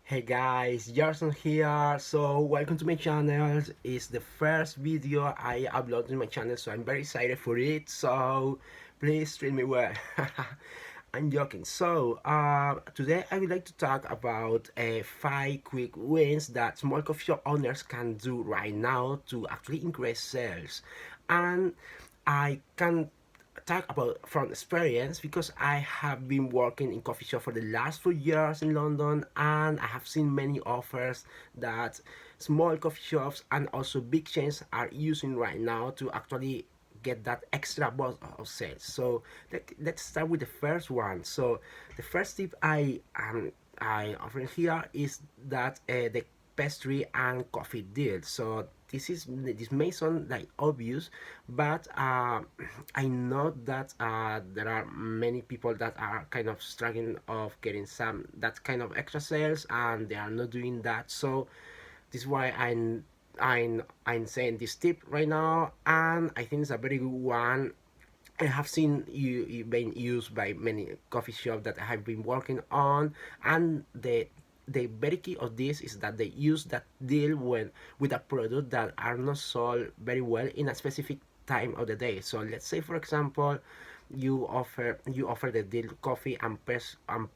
Hey guys, Jerson here. So welcome to my channel. It's the first video I upload to my channel, so I'm very excited for it. So please treat me well. I'm joking. So today I would like to talk about 5 quick wins that small coffee shop owners can do right now to actually increase sales, and I can talk about from experience because I have been working in coffee shop for the last 2 years in London, and I have seen many offers that small coffee shops and also big chains are using right now to actually get that extra boost of sales. So let's start with the first one. So the first tip I offer here is that the pastry and coffee deal. So this may sound like obvious, but I know that there are many people that are kind of struggling of getting some that kind of extra sales, and they are not doing that. So this is why I'm saying this tip right now, and I think it's a very good one. I have seen you being used by many coffee shops that I have been working on, and the very key of this is that they use that deal when with a product that are not sold very well in a specific time of the day. So let's say, for example, you offer the deal coffee and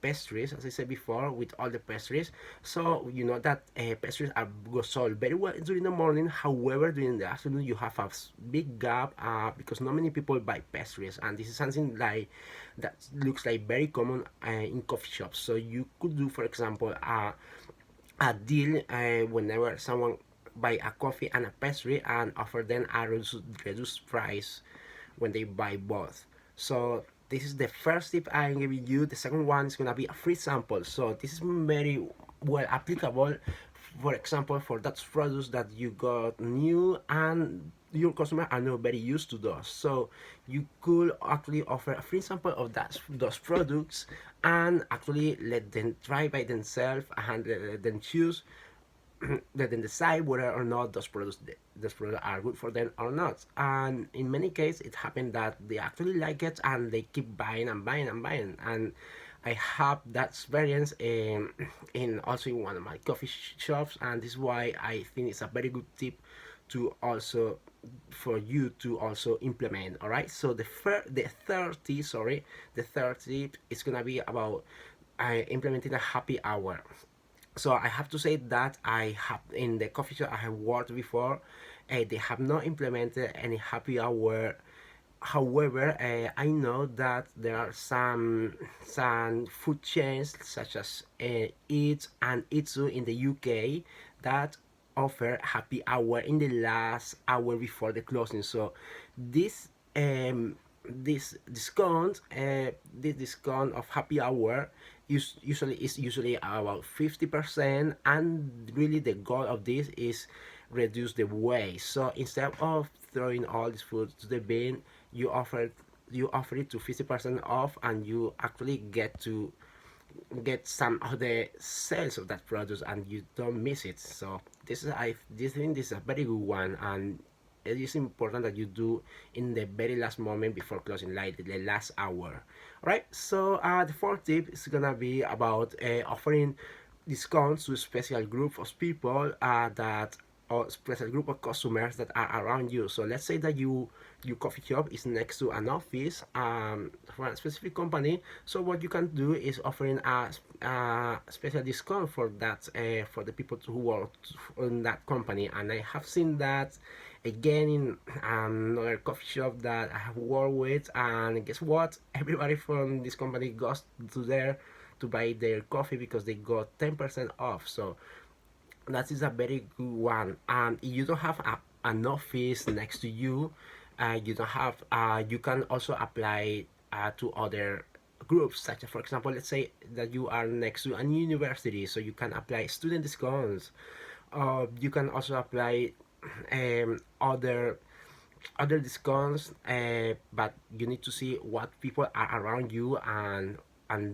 pastries, as I said before, with all the pastries. So you know that pastries are sold very well during the morning. However, during the afternoon you have a big gap because not many people buy pastries, and this is something like that looks like very common in coffee shops. So you could do, for example, a deal whenever someone buy a coffee and a pastry, and offer them a reduced price when they buy both. So this is the first tip I'm giving you. The second one is gonna be a free sample. So this is very well applicable, for example, for that products that you got new and your customer are not very used to those. So you could actually offer a free sample of those products, and actually let them try by themselves and let them choose, let them decide whether or not those products are good for them or not. And in many cases, it happened that they actually like it and they keep buying and buying and buying. And I have that experience in also in one of my coffee shops, and this is why I think it's a very good tip to also for you to also implement. All right. So the third tip is gonna be about implementing a happy hour. So I have to say that I have in the coffee shop I have worked before, they have not implemented any happy hour. However, I know that there are some food chains such as Eat and Itsu in the UK that offer happy hour in the last hour before the closing. So this um, this discount of happy hour is usually about 50%, and really the goal of this is reduce the waste. So instead of throwing all this food to the bin, you offer you offer it to 50% off, and you actually get some of the sales of that product, and you don't miss it. So this thing is a very good one, and it is important that you do in the very last moment before closing, like the last hour. All right. So the fourth tip is gonna be about offering discounts to a special group of people that or special group of customers that are around you. So let's say that your coffee shop is next to an office for a specific company. So what you can do is offering a special discount for that for the people who work in that company. And I have seen that again in another coffee shop that I have worked with, and guess what? Everybody from this company goes to there to buy their coffee because they got 10% off. So that is a very good one. And if you don't have an office next to you, you don't have you can also apply to other groups, such as, for example, let's say that you are next to a university, so you can apply student discounts. You can also apply other discounts, but you need to see what people are around you, and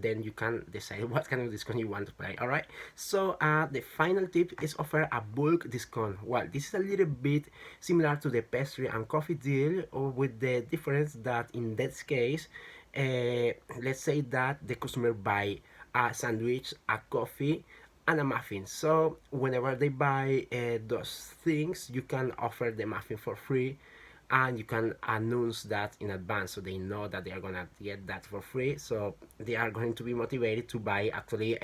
then you can decide what kind of discount you want to apply. All right. So the final tip is offer a bulk discount. Well, this is a little bit similar to the pastry and coffee deal, or with the difference that in that case, let's say that the customer buy a sandwich, a coffee, and a muffin. So whenever they buy those things, you can offer the muffin for free, and you can announce that in advance so they know that they are gonna get that for free. So they are going to be motivated to buy actually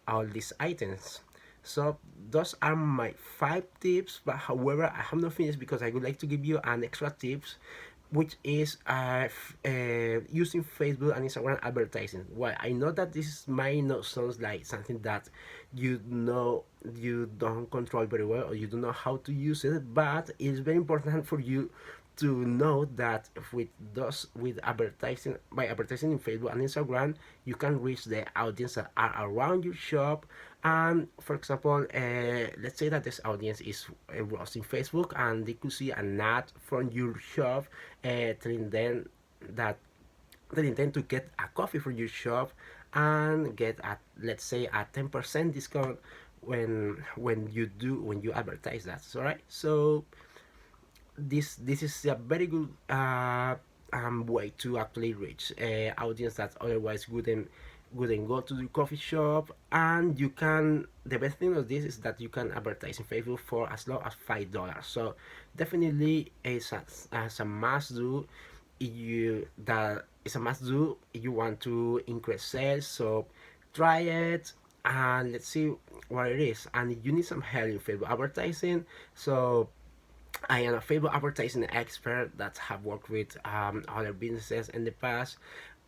all these items. So those are my 5 tips, but however I have not finished because I would like to give you an extra tips, which is using Facebook and Instagram advertising. Well, I know that this might not sound like something that you don't control very well, or you don't know how to use it, but it's very important for you to know that with advertising, by advertising in Facebook and Instagram, you can reach the audience that are around your shop. And for example, let's say that this audience is browsing Facebook and they could see an ad from your shop, telling them that they intend to get a coffee from your shop and get a, let's say, a 10% discount when you advertise that. All right, so this is a very good way to actually reach audience that otherwise wouldn't go to the coffee shop. And you can, the best thing of this is that you can advertise in Facebook for as low as $5. So definitely as a must do, it's a must do if you want to increase sales. So try it and let's see what it is. And if you need some help in Facebook advertising, so I am a Facebook advertising expert that have worked with other businesses in the past,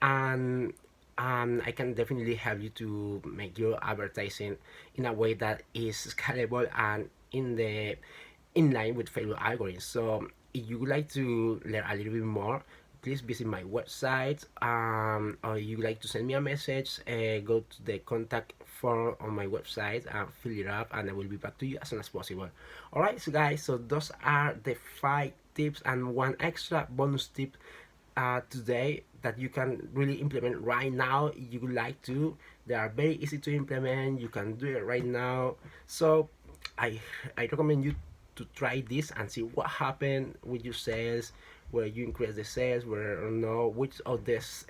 and I can definitely help you to make your advertising in a way that is scalable and in line with Facebook algorithms. So if you would like to learn a little bit more, please visit my website, or you would like to send me a message, go to the contact form on my website and fill it up, and I will be back to you as soon as possible. Alright, so guys, so those are the 5 tips and one extra bonus tip today that you can really implement right now if you would like to. They are very easy to implement, you can do it right now. So I recommend you to try this and see what happened with your sales, where you increase the sales, where or no, which of these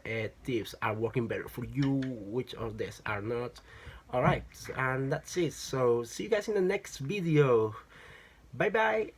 tips are working better for you, which of these are not. Alright, and that's it. So see you guys in the next video. Bye bye.